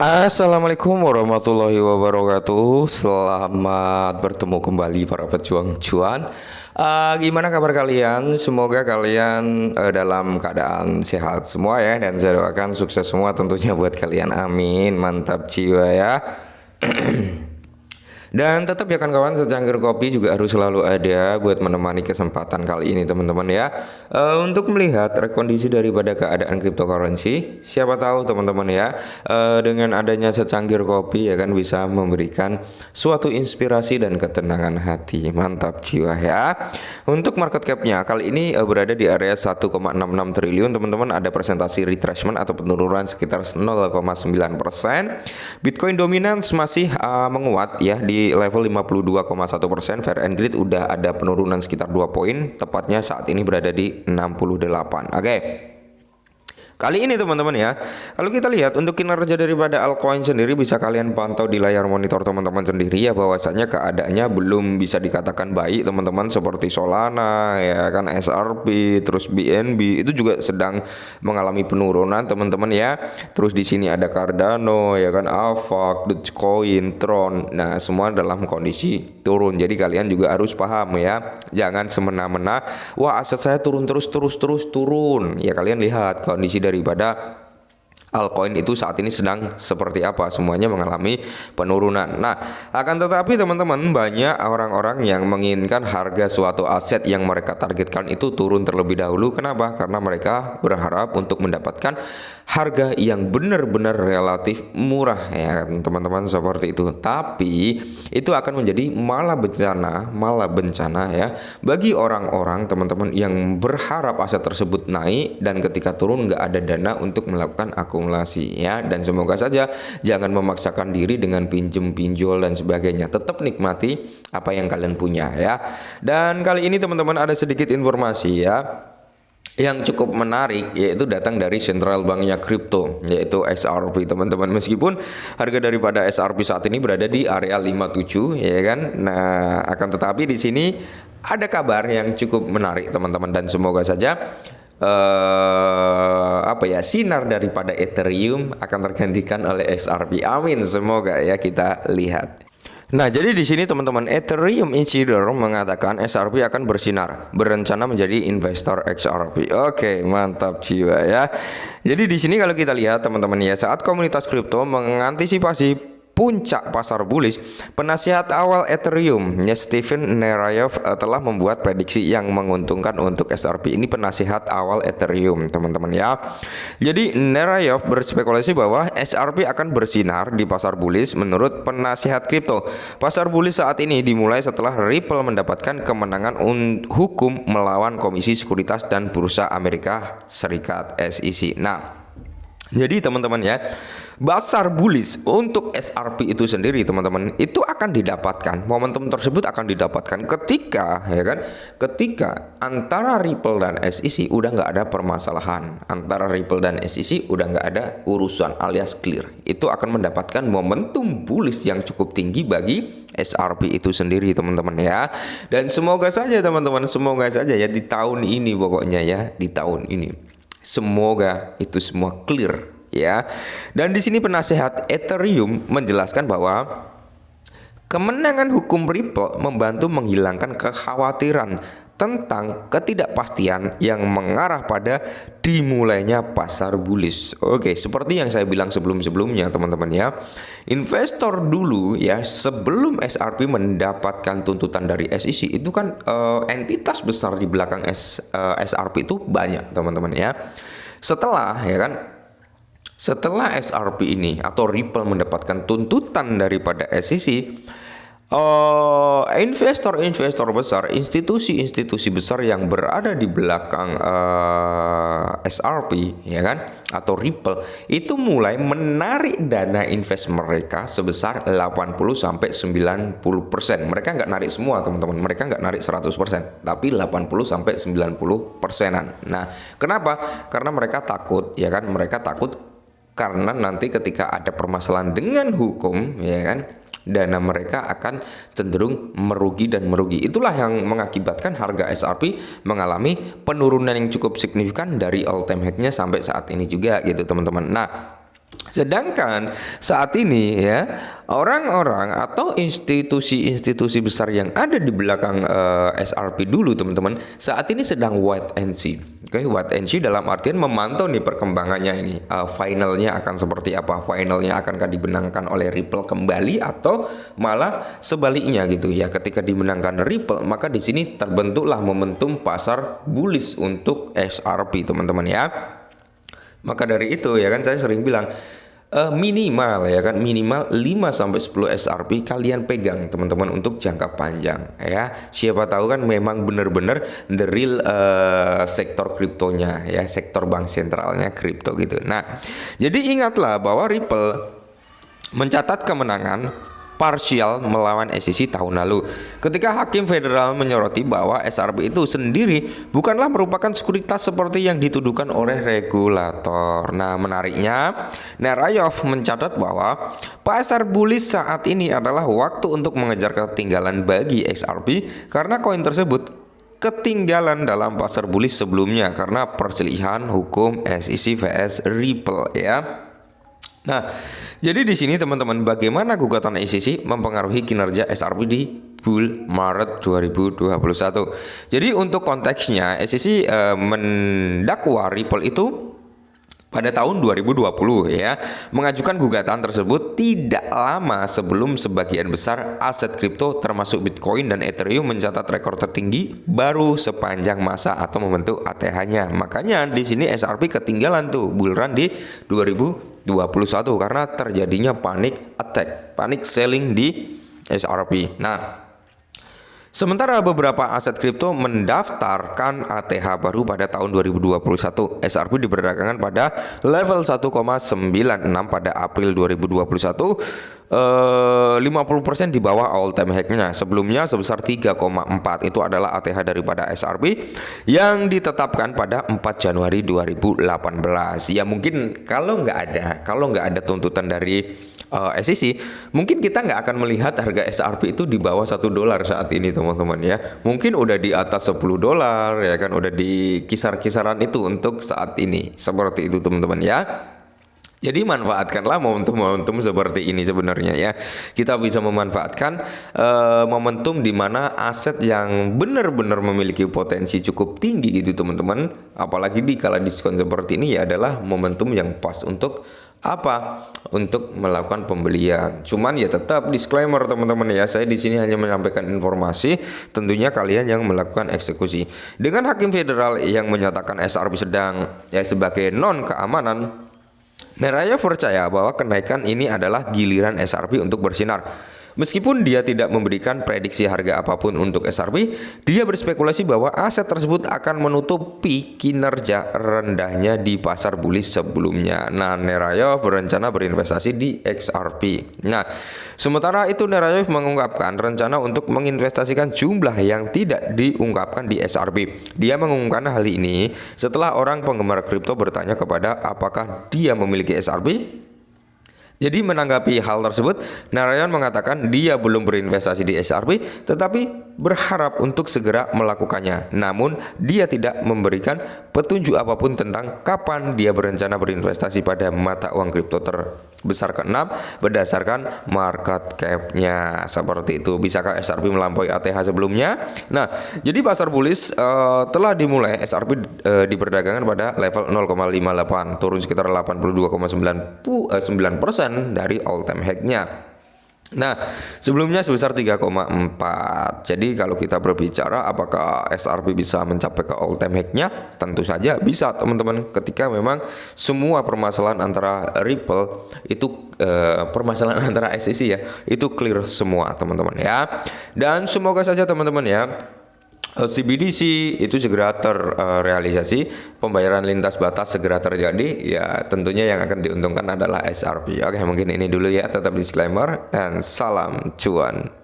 Assalamualaikum warahmatullahi wabarakatuh. Selamat bertemu kembali para pejuang cuan. Gimana kabar kalian? Semoga kalian dalam keadaan sehat semua ya. Dan saya doakan sukses semua tentunya buat kalian. Amin. Mantap jiwa ya. Dan tetap ya kawan-kawan, secangkir kopi juga harus selalu ada buat menemani kesempatan kali ini teman-teman ya. Untuk melihat rekondisi daripada keadaan cryptocurrency, siapa tahu teman-teman ya, dengan adanya secangkir kopi ya kan bisa memberikan suatu inspirasi dan ketenangan hati. Mantap jiwa ya. Untuk market capnya kali ini berada di area 1,66 triliun teman-teman. Ada presentasi retracement atau penurunan sekitar 0,9%. Bitcoin dominance masih menguat ya di level 52,1%. Fair and Greed udah ada penurunan sekitar 2 poin, tepatnya saat ini berada di 68. Oke. Kali ini teman-teman ya, kalau kita lihat untuk kinerja daripada altcoin sendiri bisa kalian pantau di layar monitor teman-teman sendiri ya, bahwasanya keadaannya belum bisa dikatakan baik teman-teman, seperti Solana ya kan, SRP, terus BNB itu juga sedang mengalami penurunan teman-teman ya. Terus di sini ada Cardano ya kan, Avax, Dogecoin, Tron. Nah, semua dalam kondisi turun. Jadi kalian juga harus paham ya, jangan semena-mena wah aset saya turun terus turun. Ya kalian lihat kondisi daripada altcoin itu saat ini sedang seperti apa, semuanya mengalami penurunan. Nah, akan tetapi teman-teman, banyak orang-orang yang menginginkan harga suatu aset yang mereka targetkan itu turun terlebih dahulu. Kenapa? Karena mereka berharap untuk mendapatkan harga yang benar-benar relatif murah ya kan teman-teman, seperti itu. Tapi itu akan menjadi malah bencana ya bagi orang-orang teman-teman yang berharap aset tersebut naik dan ketika turun nggak ada dana untuk melakukan akumulasi ya. Dan semoga saja jangan memaksakan diri dengan pinjem pinjol dan sebagainya, tetap nikmati apa yang kalian punya ya. Dan kali ini teman-teman ada sedikit informasi ya yang cukup menarik, yaitu datang dari sentral banknya kripto, yaitu SRP teman-teman. Meskipun harga daripada SRP saat ini berada di area 57 ya kan. Nah, akan tetapi di sini ada kabar yang cukup menarik teman-teman, dan semoga saja sinar daripada Ethereum akan tergantikan oleh XRP. Amin, semoga ya, kita lihat. Nah, jadi di sini teman-teman, Ethereum Insider mengatakan SRP akan bersinar, berencana menjadi investor XRP. Oke, mantap jiwa ya. Jadi di sini kalau kita lihat teman-teman ya, saat komunitas kripto mengantisipasi puncak pasar bullish, penasihat awal Ethereum Stephen Nerayev telah membuat prediksi yang menguntungkan untuk SRP. Ini penasihat awal Ethereum teman-teman ya. Jadi Nerayev berspekulasi bahwa SRP akan bersinar di pasar bullish. Menurut penasihat kripto, pasar bullish saat ini dimulai setelah Ripple mendapatkan kemenangan hukum melawan Komisi Sekuritas dan Bursa Amerika Serikat (SEC). Nah, jadi teman-teman ya, pasar bullish untuk SRP itu sendiri teman-teman, itu akan didapatkan, momentum tersebut akan didapatkan ketika ya kan, ketika antara Ripple dan SEC udah nggak ada permasalahan, antara Ripple dan SEC udah nggak ada urusan alias clear. Itu akan mendapatkan momentum bullish yang cukup tinggi bagi SRP itu sendiri teman-teman ya. Dan semoga saja teman-teman, semoga saja ya di tahun ini, pokoknya ya di tahun ini semoga itu semua clear ya. Dan di sini penasehat Ethereum menjelaskan bahwa kemenangan hukum Ripple membantu menghilangkan kekhawatiran tentang ketidakpastian yang mengarah pada dimulainya pasar bullish. Oke, seperti yang saya bilang sebelum-sebelumnya teman-teman ya, investor dulu ya sebelum SRP mendapatkan tuntutan dari SEC itu kan entitas besar di belakang SRP itu banyak teman-teman ya. Setelah SRP ini atau Ripple mendapatkan tuntutan daripada SEC, investor-investor besar, institusi-institusi besar yang berada di belakang SRP ya kan atau Ripple itu mulai menarik dana invest mereka sebesar 80-90%. Mereka nggak narik semua teman-teman, mereka nggak narik 100%, tapi 80-90%-an. Nah, kenapa? Karena mereka takut ya kan, mereka takut karena nanti ketika ada permasalahan dengan hukum ya kan, dana mereka akan cenderung merugi dan merugi. Itulah yang mengakibatkan harga SRP mengalami penurunan yang cukup signifikan dari all time high-nya sampai saat ini juga gitu teman-teman. Nah, Sedangkan saat ini ya, orang-orang atau institusi-institusi besar yang ada di belakang SRP dulu teman-teman, saat ini sedang wait and see. Oke, wait and see dalam artian memantau nih perkembangannya ini. Finalnya akan seperti apa? Finalnya akankah dimenangkan oleh Ripple kembali atau malah sebaliknya gitu ya. Ketika dimenangkan Ripple, maka di sini terbentuklah momentum pasar bullish untuk SRP teman-teman ya. Maka dari itu ya kan saya sering bilang minimal ya kan, minimal 5 sampai 10 SRP kalian pegang teman-teman untuk jangka panjang ya. Siapa tahu kan memang benar-benar the real sektor kriptonya ya, sektor bank sentralnya kripto gitu. Nah, jadi ingatlah bahwa Ripple mencatat kemenangan parsial melawan SEC tahun lalu ketika hakim federal menyoroti bahwa SRP itu sendiri bukanlah merupakan sekuritas seperti yang dituduhkan oleh regulator. Nah, menariknya Nerayov mencatat bahwa pasar bullish saat ini adalah waktu untuk mengejar ketinggalan bagi XRP karena koin tersebut ketinggalan dalam pasar bullish sebelumnya karena perselisihan hukum SEC vs Ripple ya. Nah, jadi di sini teman-teman, bagaimana gugatan SEC mempengaruhi kinerja SRP di bull Maret 2021. Jadi untuk konteksnya, SEC mendakwa Ripple itu pada tahun 2020 ya, mengajukan gugatan tersebut tidak lama sebelum sebagian besar aset kripto termasuk Bitcoin dan Ethereum mencatat rekor tertinggi baru sepanjang masa atau membentuk ATH-nya. Makanya di sini SRP ketinggalan tuh bull run di 2021 karena terjadinya panic attack, panic selling di SRP. Nah, sementara beberapa aset kripto mendaftarkan ATH baru pada tahun 2021, SRP diperdagangkan pada level 1,96 pada April 2021, 50% di bawah all time high-nya. Sebelumnya sebesar 3,4 itu adalah ATH daripada SRP yang ditetapkan pada 4 Januari 2018. Ya mungkin kalau nggak ada tuntutan dari SEC, mungkin kita nggak akan melihat harga SRP itu di bawah $1 saat ini teman-teman ya. Mungkin udah di atas $10 ya kan, udah di kisar-kisaran itu untuk saat ini. Seperti itu teman-teman ya. Jadi manfaatkanlah momentum-momentum seperti ini sebenarnya ya. Kita bisa memanfaatkan momentum di mana aset yang benar-benar memiliki potensi cukup tinggi gitu teman-teman. Apalagi di kala diskon seperti ini ya, adalah momentum yang pas untuk apa? Untuk melakukan pembelian. Cuman ya tetap disclaimer teman-teman ya, saya di sini hanya menyampaikan informasi, tentunya kalian yang melakukan eksekusi. Dengan hakim federal yang menyatakan SRP sedang ya sebagai non keamanan, Nerayov percaya bahwa kenaikan ini adalah giliran SRP untuk bersinar. Meskipun dia tidak memberikan prediksi harga apapun untuk SRP, dia berspekulasi bahwa aset tersebut akan menutupi kinerja rendahnya di pasar bullish sebelumnya. Nah, Nerayov berencana berinvestasi di XRP. Nah, sementara itu Nerayov mengungkapkan rencana untuk menginvestasikan jumlah yang tidak diungkapkan di SRP. Dia mengumumkan hal ini setelah orang penggemar kripto bertanya kepada apakah dia memiliki SRP. Jadi menanggapi hal tersebut, Narayan mengatakan dia belum berinvestasi di SRP, tetapi berharap untuk segera melakukannya. Namun, dia tidak memberikan petunjuk apapun tentang kapan dia berencana berinvestasi pada mata uang kripto terbesar ke-6 berdasarkan market cap-nya. Seperti itu. Bisakah SRP melampaui ATH sebelumnya? Nah, jadi pasar bullish telah dimulai. SRP diperdagangkan pada level 0,58, turun sekitar 82,9% dari all time high-nya. Nah, sebelumnya sebesar 3,4. Jadi kalau kita berbicara apakah SRP bisa mencapai ke all time high-nya, tentu saja bisa teman-teman, ketika memang semua permasalahan antara Ripple itu permasalahan antara SEC ya, itu clear semua teman-teman ya. Dan semoga saja teman-teman ya, CBDC itu segera terrealisasi, pembayaran lintas batas segera terjadi. Ya tentunya yang akan diuntungkan adalah SRP. Oke, mungkin ini dulu ya, tetap disclaimer dan salam cuan.